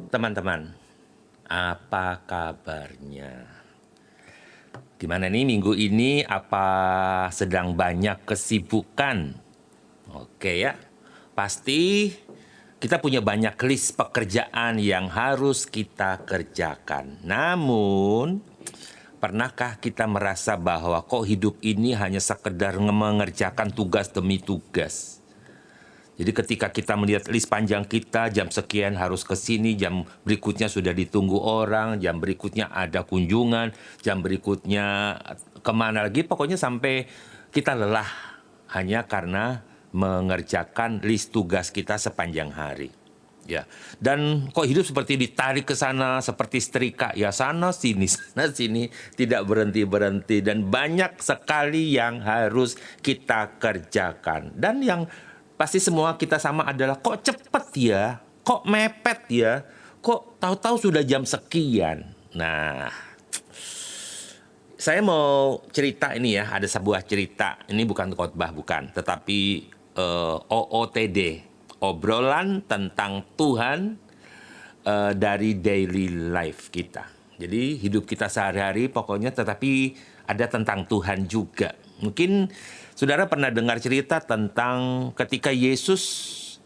teman-teman, apa kabarnya? Gimana nih minggu ini? Apa sedang banyak kesibukan? Oke ya, pasti kita punya banyak list pekerjaan yang harus kita kerjakan. Namun, pernahkah kita merasa bahwa kok hidup ini hanya sekedar mengerjakan tugas demi tugas? Jadi ketika kita melihat list panjang kita, jam sekian harus ke sini, jam berikutnya sudah ditunggu orang, jam berikutnya ada kunjungan, jam berikutnya kemana lagi, pokoknya sampai kita lelah hanya karena mengerjakan list tugas kita sepanjang hari. Ya, dan kok hidup seperti ditarik ke sana, seperti setrika, ya sana sini, tidak berhenti-berhenti, dan banyak sekali yang harus kita kerjakan. Dan yang pasti semua kita sama adalah kok cepet ya, kok mepet ya, kok tahu-tahu sudah jam sekian. Nah, saya mau cerita ini ya, ada sebuah cerita, ini bukan khotbah bukan, tetapi OOTD, obrolan tentang Tuhan dari daily life kita. Jadi hidup kita sehari-hari pokoknya tetapi ada tentang Tuhan juga. Mungkin saudara pernah dengar cerita tentang ketika Yesus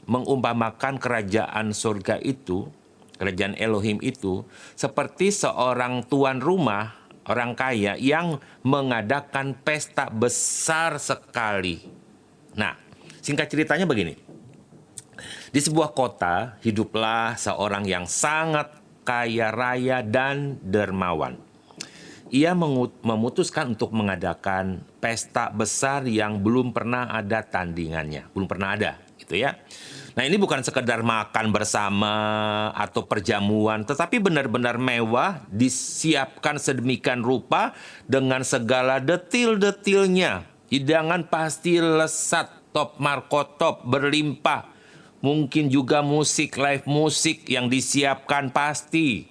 mengumpamakan kerajaan surga itu, kerajaan Elohim itu, seperti seorang tuan rumah, orang kaya yang mengadakan pesta besar sekali. Nah, singkat ceritanya begini. Di sebuah kota, hiduplah seorang yang sangat kaya raya dan dermawan. Ia memutuskan untuk mengadakan pesta besar yang belum pernah ada tandingannya. Belum pernah ada, gitu ya. Nah, ini bukan sekedar makan bersama atau perjamuan, tetapi benar-benar mewah, disiapkan sedemikian rupa dengan segala detil-detilnya. Hidangan pasti lesat, top markotop, berlimpah. Mungkin juga musik, live musik yang disiapkan pasti.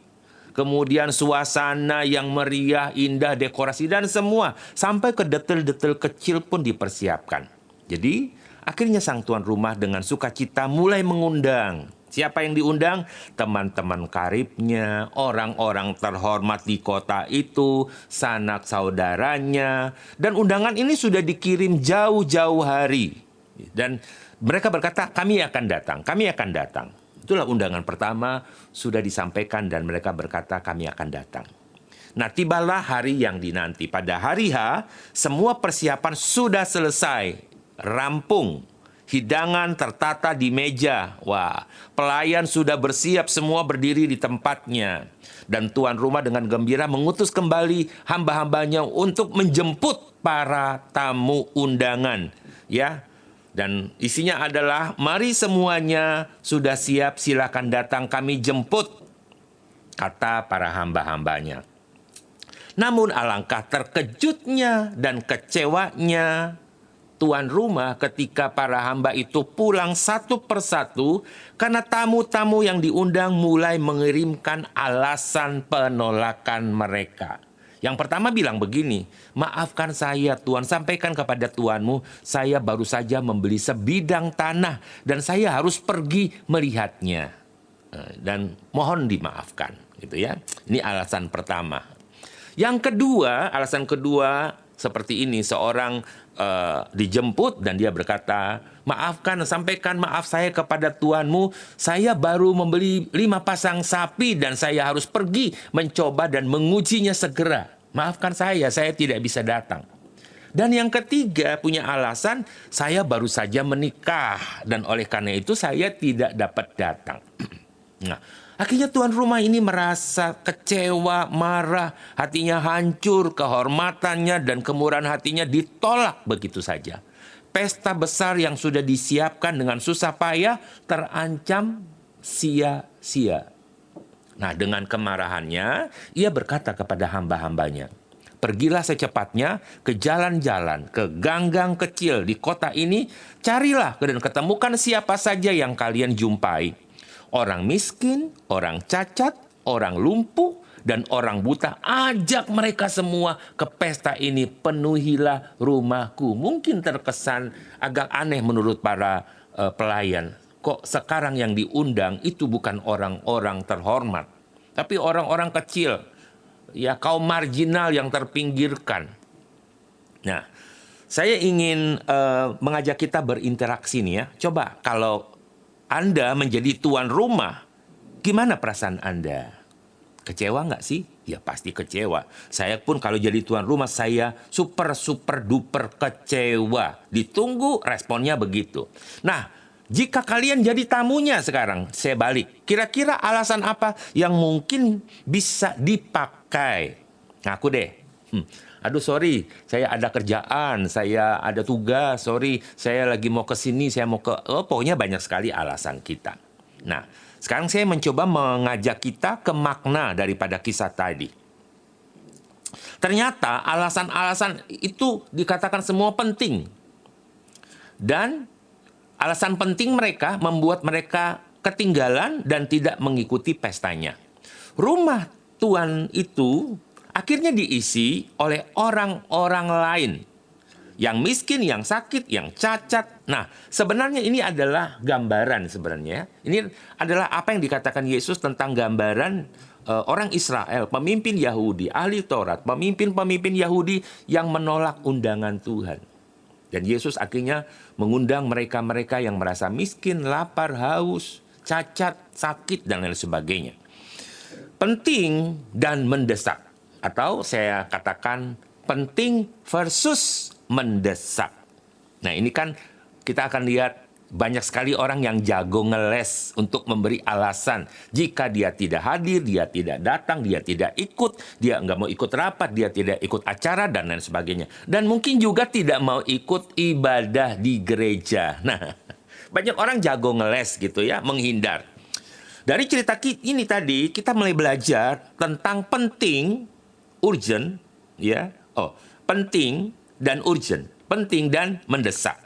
Kemudian suasana yang meriah, indah, dekorasi, dan semua. Sampai ke detail-detail kecil pun dipersiapkan. Jadi, akhirnya sang tuan rumah dengan sukacita mulai mengundang. Siapa yang diundang? Teman-teman karibnya, orang-orang terhormat di kota itu, sanak saudaranya. Dan undangan ini sudah dikirim jauh-jauh hari. Dan mereka berkata, kami akan datang, kami akan datang. Itulah undangan pertama sudah disampaikan dan mereka berkata kami akan datang. Nah, tibalah hari yang dinanti. Pada hari H, semua persiapan sudah selesai, rampung. Hidangan tertata di meja. Wah, pelayan sudah bersiap semua berdiri di tempatnya. Dan tuan rumah dengan gembira mengutus kembali hamba-hambanya untuk menjemput para tamu undangan. Ya. Dan isinya adalah, mari semuanya sudah siap, silakan datang kami jemput, kata para hamba-hambanya. Namun alangkah terkejutnya dan kecewanya tuan rumah ketika para hamba itu pulang satu persatu karena tamu-tamu yang diundang mulai mengirimkan alasan penolakan mereka. Yang pertama bilang begini, maafkan saya Tuan, sampaikan kepada Tuanmu, saya baru saja membeli sebidang tanah dan saya harus pergi melihatnya. Dan mohon dimaafkan, gitu ya. Ini alasan pertama. Yang kedua, alasan kedua seperti ini, seorang dijemput dan dia berkata, maafkan, sampaikan maaf saya kepada Tuanmu, saya baru membeli 5 pasang sapi dan saya harus pergi mencoba dan mengujinya segera. Maafkan saya tidak bisa datang. Dan yang ketiga punya alasan, saya baru saja menikah dan oleh karena itu saya tidak dapat datang. Nah, akhirnya tuan rumah ini merasa kecewa, marah, hatinya hancur, kehormatannya dan kemurahan hatinya ditolak begitu saja. Pesta besar yang sudah disiapkan dengan susah payah terancam sia-sia. Nah, dengan kemarahannya, ia berkata kepada hamba-hambanya, pergilah secepatnya ke jalan-jalan, ke gang-gang kecil di kota ini, carilah dan ketemukan siapa saja yang kalian jumpai. Orang miskin, orang cacat, orang lumpuh, dan orang buta, ajak mereka semua ke pesta ini, penuhilah rumahku. Mungkin terkesan agak aneh menurut para pelayan. kok sekarang yang diundang itu bukan orang-orang terhormat, tapi orang-orang kecil, ya kaum marginal yang terpinggirkan. Nah, saya ingin mengajak kita berinteraksi nih ya. Coba kalau Anda menjadi tuan rumah, gimana perasaan Anda? Kecewa nggak sih? Ya pasti kecewa. Saya pun kalau jadi tuan rumah, saya super duper kecewa. Ditunggu responnya begitu. Nah, jika kalian jadi tamunya sekarang, saya balik. Kira-kira alasan apa yang mungkin bisa dipakai? Ngaku deh. Aduh sorry, saya ada kerjaan, saya ada tugas, sorry, saya lagi mau ke sini, saya mau ke... pokoknya banyak sekali alasan kita. Nah, sekarang saya mencoba mengajak kita ke makna daripada kisah tadi. Ternyata alasan-alasan itu dikatakan semua penting. Dan alasan penting mereka membuat mereka ketinggalan dan tidak mengikuti pestanya. Rumah Tuhan itu akhirnya diisi oleh orang-orang lain. Yang miskin, yang sakit, yang cacat. Nah, sebenarnya ini adalah gambaran sebenarnya. Ini adalah apa yang dikatakan Yesus tentang gambaran orang Israel, pemimpin Yahudi, ahli Taurat, pemimpin-pemimpin Yahudi yang menolak undangan Tuhan. Dan Yesus akhirnya mengundang mereka-mereka yang merasa miskin, lapar, haus, cacat, sakit, dan lain sebagainya. Penting dan mendesak. Atau saya katakan penting versus mendesak. Nah, ini kan kita akan lihat banyak sekali orang yang jago ngeles untuk memberi alasan. Jika dia tidak hadir, dia tidak datang, dia tidak ikut, dia nggak mau ikut rapat, dia tidak ikut acara, dan lain sebagainya. Dan mungkin juga tidak mau ikut ibadah di gereja. Nah, banyak orang jago ngeles gitu ya, menghindar. Dari cerita ini tadi, kita mulai belajar tentang penting, urgent, ya. Penting dan urgent, penting dan mendesak.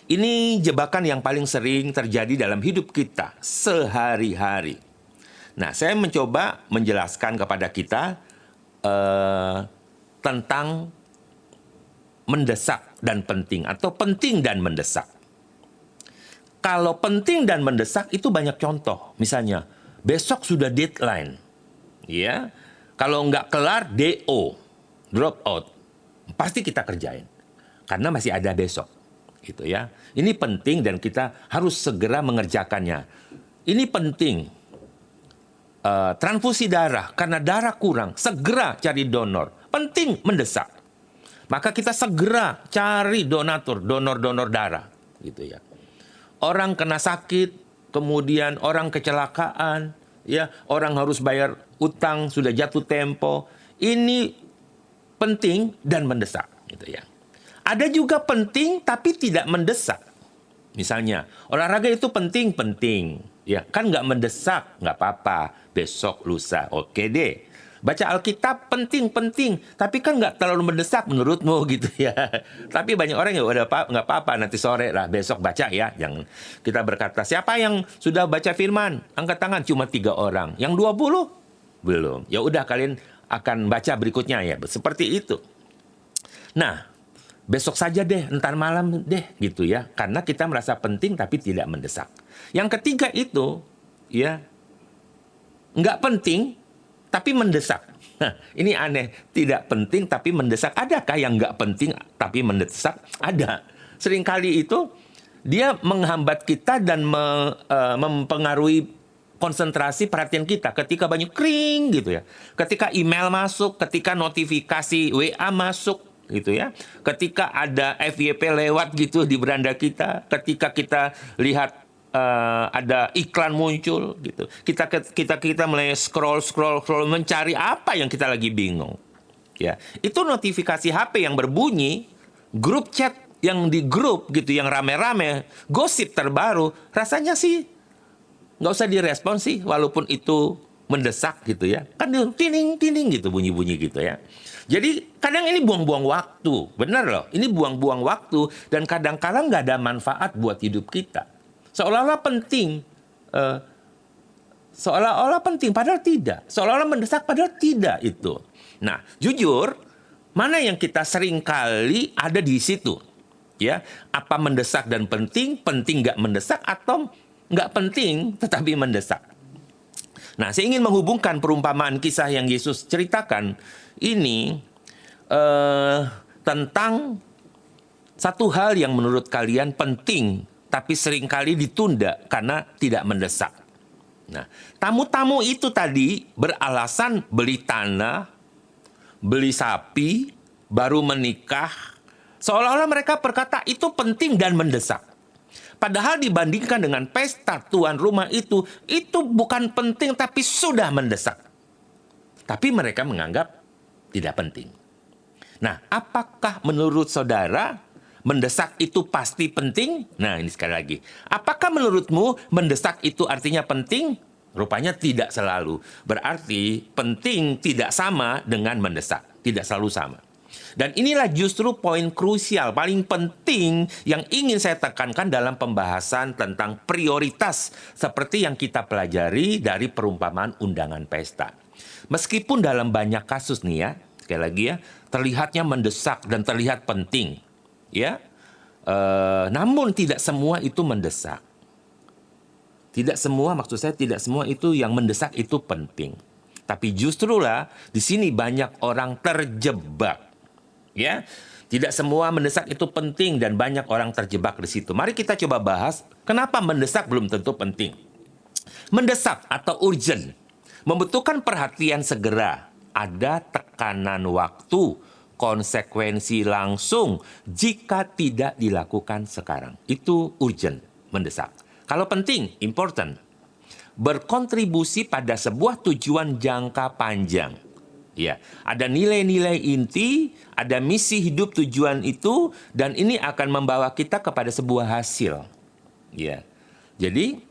Ini jebakan yang paling sering terjadi dalam hidup kita sehari-hari. Nah, saya mencoba menjelaskan kepada kita tentang mendesak dan penting, atau penting dan mendesak. Kalau penting dan mendesak itu banyak contoh. Misalnya, besok sudah deadline, ya. Kalau nggak kelar, DO, drop out. Pasti kita kerjain. Karena masih ada besok. Gitu ya. Ini penting dan kita harus segera mengerjakannya. Ini penting. Transfusi darah. Karena darah kurang. Segera cari donor. Penting, mendesak. Maka kita segera cari donatur, donor-donor darah. Gitu ya. Orang kena sakit, kemudian orang kecelakaan, ya, orang harus bayar utang, sudah jatuh tempo. Ini penting dan mendesak, gitu ya. Ada juga penting tapi tidak mendesak. Misalnya, olahraga itu penting, ya, kan nggak mendesak, nggak apa-apa, besok, lusa, oke deh. Baca Alkitab penting, tapi kan nggak terlalu mendesak menurutmu, gitu ya. Tapi banyak orang yang udah nggak apa-apa, nanti sore lah, besok baca ya. Yang kita berkata, siapa yang sudah baca firman? Angkat tangan, cuma 3 orang. Yang 20? Belum. Ya udah, kalian akan baca berikutnya ya. Seperti itu. Nah, besok saja deh, entar malam deh, gitu ya. Karena kita merasa penting tapi tidak mendesak. Yang ketiga itu, ya, nggak penting tapi mendesak. Nah, ini aneh. Tidak penting tapi mendesak. Adakah yang nggak penting tapi mendesak? Ada. Seringkali itu dia menghambat kita dan mempengaruhi konsentrasi perhatian kita. Ketika banyak kring gitu ya. Ketika email masuk, ketika notifikasi WA masuk gitu ya. Ketika ada FYP lewat gitu di beranda kita. Ketika kita lihat ada iklan muncul gitu. Kita mulai scroll mencari apa yang kita lagi bingung. Ya, itu notifikasi HP yang berbunyi, grup chat yang di grup gitu yang rame-rame, gosip terbaru, rasanya sih nggak usah direspon sih, walaupun itu mendesak gitu ya. Kan tining gitu bunyi-bunyi gitu ya. Jadi kadang ini buang-buang waktu, benar loh. Ini buang-buang waktu dan kadang-kadang nggak ada manfaat buat hidup kita. Seolah-olah penting, padahal tidak. Seolah-olah mendesak, padahal tidak itu. Nah, jujur, mana yang kita sering kali ada di situ? Ya, apa mendesak dan penting, penting nggak mendesak, atau nggak penting tetapi mendesak. Nah, saya ingin menghubungkan perumpamaan kisah yang Yesus ceritakan ini tentang satu hal yang menurut kalian penting, tapi seringkali ditunda karena tidak mendesak. Nah, tamu-tamu itu tadi beralasan beli tanah, beli sapi, baru menikah, seolah-olah mereka berkata itu penting dan mendesak. Padahal dibandingkan dengan pesta tuan rumah itu bukan penting tapi sudah mendesak. Tapi mereka menganggap tidak penting. Nah, apakah menurut saudara mendesak itu pasti penting? Nah, ini sekali lagi. Apakah menurutmu mendesak itu artinya penting? Rupanya tidak selalu. Berarti penting tidak sama dengan mendesak. Tidak selalu sama. Dan inilah justru poin krusial, paling penting yang ingin saya tekankan dalam pembahasan tentang prioritas seperti yang kita pelajari dari perumpamaan undangan pesta. Meskipun dalam banyak kasus nih ya, sekali lagi ya, terlihatnya mendesak dan terlihat penting, ya. Namun tidak semua itu mendesak. Tidak semua, maksud saya tidak semua itu yang mendesak itu penting. Tapi justrulah di sini banyak orang terjebak, ya. Tidak semua mendesak itu penting dan banyak orang terjebak di situ. Mari kita coba bahas kenapa mendesak belum tentu penting. Mendesak atau urgent membutuhkan perhatian segera, ada tekanan waktu, konsekuensi langsung jika tidak dilakukan sekarang. Itu urgent, mendesak. Kalau penting, important, berkontribusi pada sebuah tujuan jangka panjang. Ya, ada nilai-nilai inti, ada misi hidup tujuan itu, dan ini akan membawa kita kepada sebuah hasil. Ya, jadi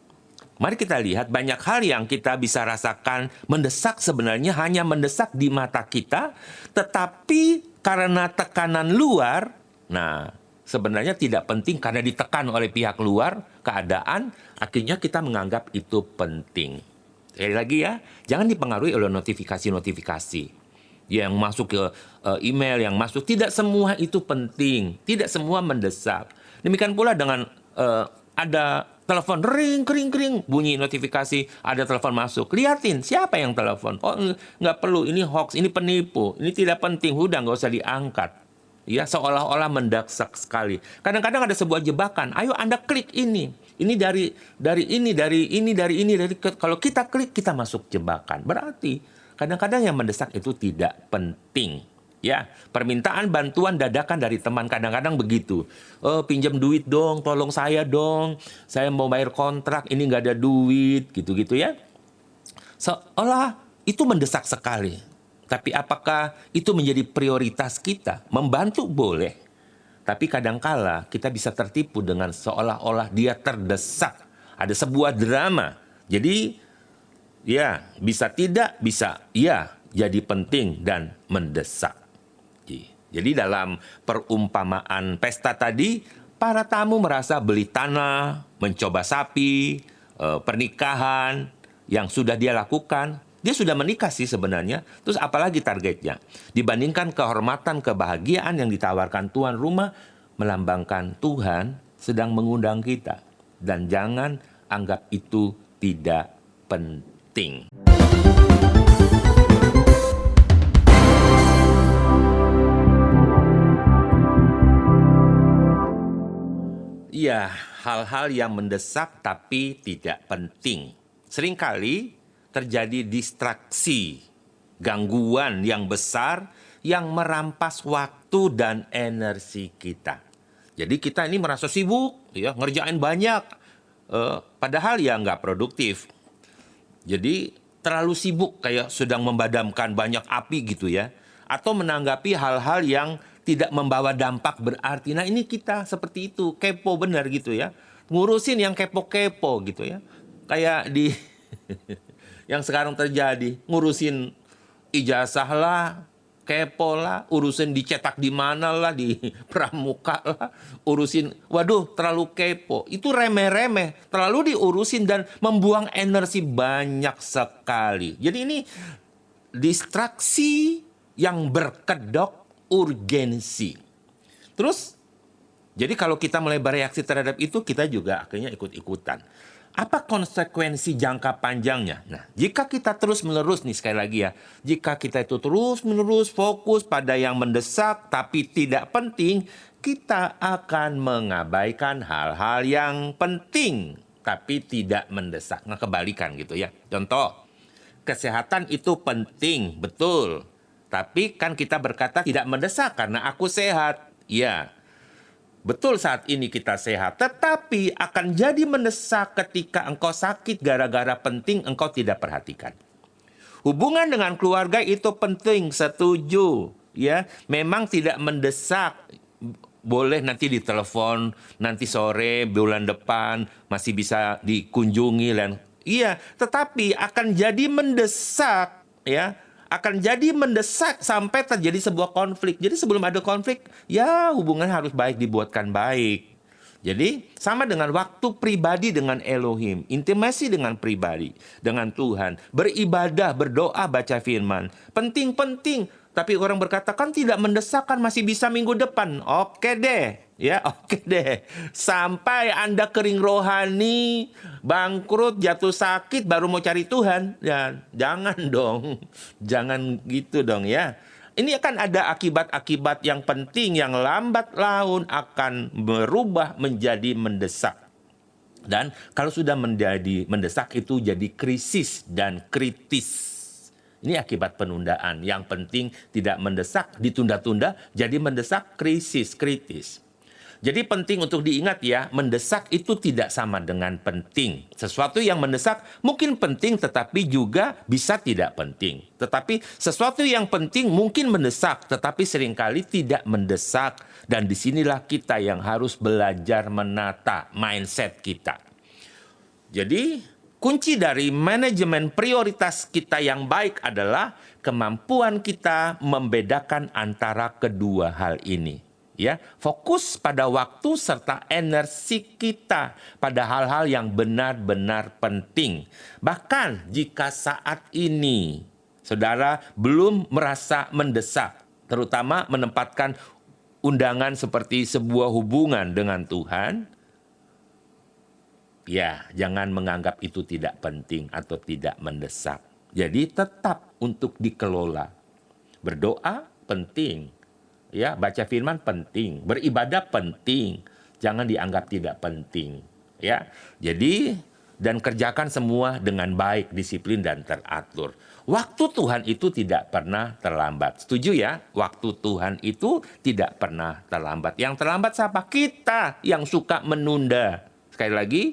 mari kita lihat banyak hal yang kita bisa rasakan mendesak sebenarnya hanya mendesak di mata kita, tetapi karena tekanan luar, nah sebenarnya tidak penting karena ditekan oleh pihak luar, keadaan, akhirnya kita menganggap itu penting. Sekali lagi ya, jangan dipengaruhi oleh notifikasi-notifikasi yang masuk ke email, yang masuk. Tidak semua itu penting, tidak semua mendesak. Demikian pula dengan ada telepon ring, bunyi notifikasi, ada telepon masuk. Lihatin siapa yang telepon. Oh, nggak perlu, ini hoax, ini penipu, ini tidak penting, udah nggak usah diangkat. Ya, seolah-olah mendesak sekali. Kadang-kadang ada sebuah jebakan. Ayo Anda klik ini. Ini dari ini. Kalau kita klik, kita masuk jebakan. Berarti kadang-kadang yang mendesak itu tidak penting. Ya, permintaan bantuan dadakan dari teman kadang-kadang begitu. Oh, pinjam duit dong, tolong saya dong. Saya mau bayar kontrak, ini nggak ada duit, gitu-gitu ya. Seolah itu mendesak sekali. Tapi apakah itu menjadi prioritas kita? Membantu boleh. Tapi kadangkala kita bisa tertipu dengan seolah-olah dia terdesak. Ada sebuah drama. Jadi, ya, bisa tidak, bisa ya, jadi penting dan mendesak. Jadi dalam perumpamaan pesta tadi, para tamu merasa beli tanah, mencoba sapi, pernikahan yang sudah dia lakukan. Dia sudah menikah sih sebenarnya, terus apalagi targetnya? Dibandingkan kehormatan, kebahagiaan yang ditawarkan tuan rumah, melambangkan Tuhan sedang mengundang kita. Dan jangan anggap itu tidak penting. Ya, hal-hal yang mendesak tapi tidak penting. Seringkali terjadi distraksi, gangguan yang besar yang merampas waktu dan energi kita. Jadi kita ini merasa sibuk, ya, ngerjain banyak, padahal ya nggak produktif. Jadi terlalu sibuk kayak sedang memadamkan banyak api gitu ya. Atau menanggapi hal-hal yang tidak membawa dampak berarti. Nah ini kita seperti itu, kepo benar gitu ya. Ngurusin yang kepo-kepo gitu ya. Kayak di yang sekarang terjadi, ngurusin ijazah lah, kepo lah, urusin dicetak di mana lah, di pramuka lah, urusin, waduh terlalu kepo. Itu remeh-remeh, terlalu diurusin dan membuang energi banyak sekali. Jadi ini distraksi yang berkedok urgensi. Terus Jadi kalau kita mulai bereaksi terhadap itu, kita juga akhirnya ikut-ikutan. Apa konsekuensi jangka panjangnya? Nah, jika kita terus-menerus nih sekali lagi ya, jika kita itu terus-menerus fokus pada yang mendesak tapi tidak penting, kita akan mengabaikan hal-hal yang penting tapi tidak mendesak. Nah, kebalikan gitu ya. Contoh, kesehatan itu penting, betul. Tapi kan kita berkata tidak mendesak karena aku sehat. Ya, betul saat ini kita sehat, tetapi akan jadi mendesak ketika engkau sakit gara-gara penting engkau tidak perhatikan. Hubungan dengan keluarga itu penting, setuju. Ya, memang tidak mendesak. Boleh nanti ditelepon, nanti sore, bulan depan, masih bisa dikunjungi. Iya, tetapi akan jadi mendesak, ya. Akan jadi mendesak sampai terjadi sebuah konflik. Jadi sebelum ada konflik, ya hubungan harus baik dibuatkan baik. Jadi sama dengan waktu pribadi dengan Elohim, intimasi dengan pribadi, dengan Tuhan, beribadah, berdoa, baca firman. Penting-penting, tapi orang berkata kan tidak mendesak, kan masih bisa minggu depan. Oke deh, ya oke deh. Sampai Anda kering rohani, bangkrut, jatuh sakit, baru mau cari Tuhan. Ya, jangan dong, jangan gitu dong ya. Ini akan ada akibat-akibat yang penting yang lambat laun akan berubah menjadi mendesak. Dan kalau sudah menjadi mendesak itu jadi krisis dan kritis. Ini akibat penundaan. Yang penting tidak mendesak, ditunda-tunda, jadi mendesak, krisis, kritis. Jadi penting untuk diingat ya, mendesak itu tidak sama dengan penting. Sesuatu yang mendesak mungkin penting tetapi juga bisa tidak penting. Tetapi sesuatu yang penting mungkin mendesak tetapi seringkali tidak mendesak. Dan disinilah kita yang harus belajar menata mindset kita. Jadi kunci dari manajemen prioritas kita yang baik adalah kemampuan kita membedakan antara kedua hal ini. Ya, fokus pada waktu serta energi kita pada hal-hal yang benar-benar penting. Bahkan jika saat ini saudara belum merasa mendesak, terutama menempatkan undangan seperti sebuah hubungan dengan Tuhan, ya, jangan menganggap itu tidak penting atau tidak mendesak. Jadi tetap untuk dikelola. Berdoa penting. Ya, baca firman penting, beribadah penting. Jangan dianggap tidak penting, ya. Jadi dan kerjakan semua dengan baik, disiplin dan teratur. Waktu Tuhan itu tidak pernah terlambat. Setuju ya? Waktu Tuhan itu tidak pernah terlambat. Yang terlambat siapa? Kita yang suka menunda. Sekali lagi,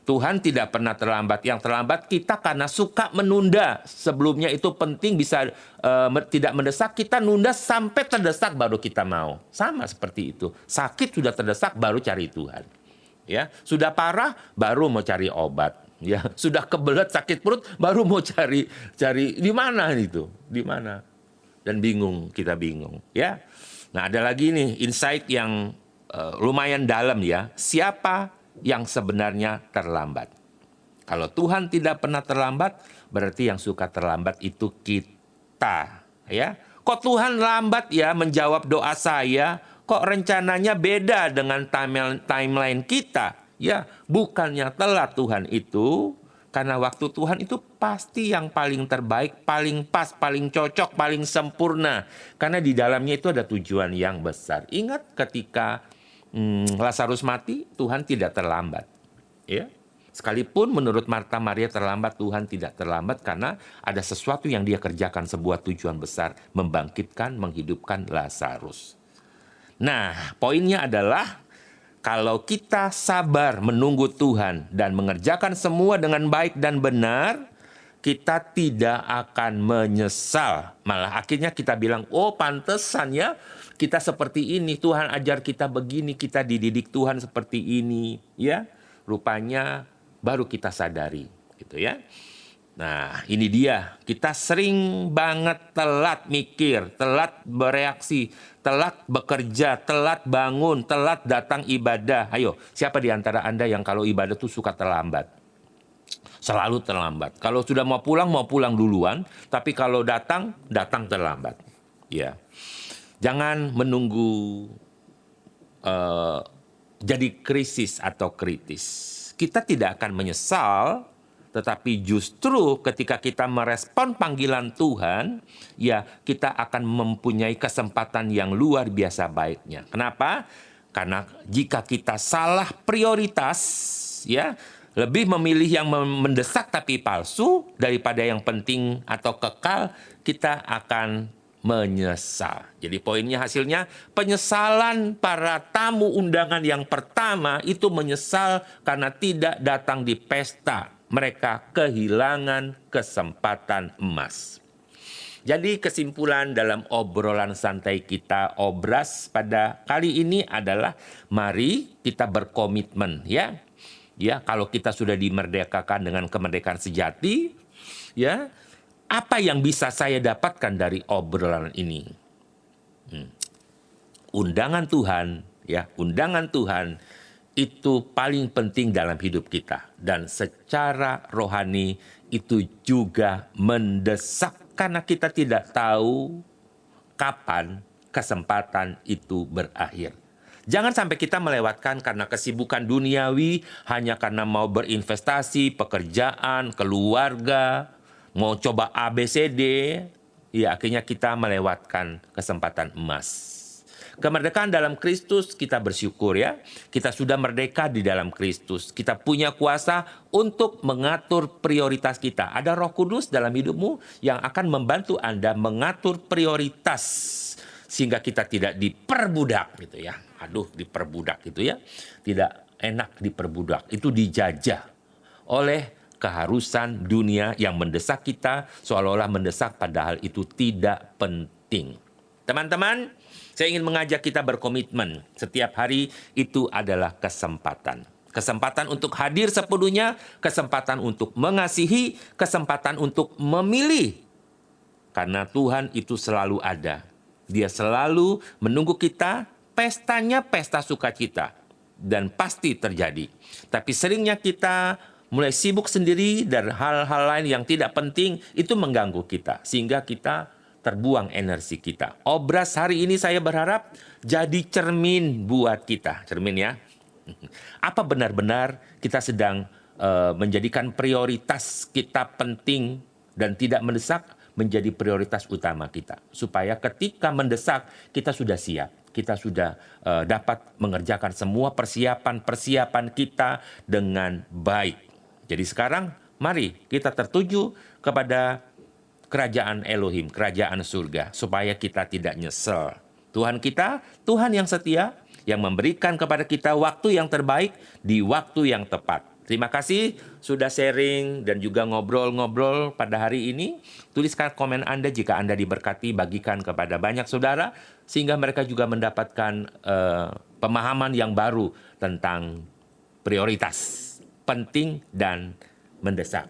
Tuhan tidak pernah terlambat. Yang terlambat kita karena suka menunda. Sebelumnya itu penting, bisa tidak mendesak, kita nunda sampai terdesak baru kita mau. Sama seperti itu. Sakit sudah terdesak baru cari Tuhan. Ya, sudah parah baru mau cari obat. Ya, sudah kebelet sakit perut baru mau cari di mana itu? Di mana? Dan bingung, kita bingung, ya. Nah, ada lagi nih insight yang lumayan dalam ya. Siapa yang sebenarnya terlambat? Kalau Tuhan tidak pernah terlambat, berarti yang suka terlambat itu kita, ya. Kok Tuhan lambat ya menjawab doa saya? Kok rencananya beda dengan timeline kita? Ya, bukannya telat Tuhan itu, karena waktu Tuhan itu pasti yang paling terbaik, paling pas, paling cocok, paling sempurna. Karena di dalamnya itu ada tujuan yang besar. Ingat ketika Lazarus mati, Tuhan tidak terlambat. Ya. Sekalipun menurut Marta Maria terlambat, Tuhan tidak terlambat karena ada sesuatu yang dia kerjakan, sebuah tujuan besar, membangkitkan, menghidupkan Lazarus. Nah, poinnya adalah kalau kita sabar menunggu Tuhan dan mengerjakan semua dengan baik dan benar, kita tidak akan menyesal. Malah akhirnya kita bilang, oh pantesan ya kita seperti ini, Tuhan ajar kita begini, kita dididik Tuhan seperti ini, ya. Rupanya baru kita sadari, gitu ya. Nah, ini dia. Kita sering banget telat mikir, telat bereaksi, telat bekerja, telat bangun, telat datang ibadah. Ayo, siapa di antara Anda yang kalau ibadah tuh suka terlambat? Selalu terlambat. Kalau sudah mau pulang duluan, tapi kalau datang terlambat. Ya. Jangan menunggu jadi krisis atau kritis. Kita tidak akan menyesal, tetapi justru ketika kita merespon panggilan Tuhan, ya kita akan mempunyai kesempatan yang luar biasa baiknya. Kenapa? Karena jika kita salah prioritas, ya lebih memilih yang mendesak tapi palsu daripada yang penting atau kekal, kita akan menyesal. Jadi poinnya hasilnya penyesalan para tamu undangan yang pertama itu menyesal karena tidak datang di pesta. Mereka kehilangan kesempatan emas. Jadi kesimpulan dalam obrolan santai kita Obras pada kali ini adalah mari kita berkomitmen ya. Ya, kalau kita sudah dimerdekakan dengan kemerdekaan sejati, ya, apa yang bisa saya dapatkan dari obrolan ini? Undangan Tuhan, ya, undangan Tuhan itu paling penting dalam hidup kita dan secara rohani itu juga mendesak karena kita tidak tahu kapan kesempatan itu berakhir. Jangan sampai kita melewatkan karena kesibukan duniawi, hanya karena mau berinvestasi, pekerjaan, keluarga, mau coba ABCD, ya akhirnya kita melewatkan kesempatan emas. Kemerdekaan dalam Kristus kita bersyukur ya. Kita sudah merdeka di dalam Kristus. Kita punya kuasa untuk mengatur prioritas kita. Ada Roh Kudus dalam hidupmu yang akan membantu Anda mengatur prioritas sehingga kita tidak diperbudak gitu ya. Aduh, diperbudak gitu ya. Tidak enak diperbudak. Itu dijajah oleh keharusan dunia yang mendesak kita seolah-olah mendesak padahal itu tidak penting. Teman-teman, saya ingin mengajak kita berkomitmen. Setiap hari itu adalah kesempatan. Kesempatan untuk hadir sepenuhnya, kesempatan untuk mengasihi, kesempatan untuk memilih. Karena Tuhan itu selalu ada. Dia selalu menunggu kita, pestanya pesta sukacita. Dan pasti terjadi. Tapi seringnya kita mulai sibuk sendiri dan hal-hal lain yang tidak penting itu mengganggu kita. Sehingga kita terbuang energi kita. Obras hari ini saya berharap jadi cermin buat kita. Cermin ya. Apa benar-benar kita sedang menjadikan prioritas kita penting dan tidak mendesak menjadi prioritas utama kita. Supaya ketika mendesak kita sudah siap. Kita sudah dapat mengerjakan semua persiapan kita dengan baik. Jadi sekarang mari kita tertuju kepada kerajaan Elohim, kerajaan surga, supaya kita tidak nyesel. Tuhan kita, Tuhan yang setia, yang memberikan kepada kita waktu yang terbaik di waktu yang tepat. Terima kasih sudah sharing dan juga ngobrol-ngobrol pada hari ini. Tuliskan komen Anda jika Anda diberkati, bagikan kepada banyak saudara, sehingga mereka juga mendapatkan pemahaman yang baru tentang prioritas, penting dan mendesak.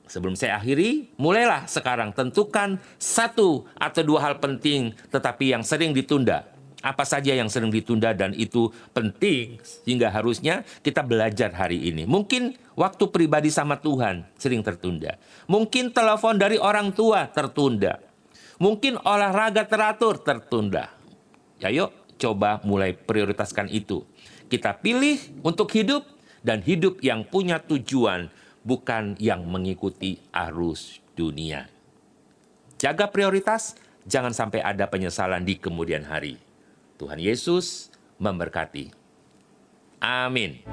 Sebelum saya akhiri, mulailah sekarang tentukan 1 atau 2 hal penting tetapi yang sering ditunda. Apa saja yang sering ditunda dan itu penting sehingga harusnya kita belajar hari ini. Mungkin waktu pribadi sama Tuhan sering tertunda. Mungkin telepon dari orang tua tertunda. Mungkin olahraga teratur tertunda. Ya yuk, coba mulai prioritaskan itu. Kita pilih untuk hidup dan hidup yang punya tujuan, bukan yang mengikuti arus dunia. Jaga prioritas, jangan sampai ada penyesalan di kemudian hari. Tuhan Yesus memberkati. Amin.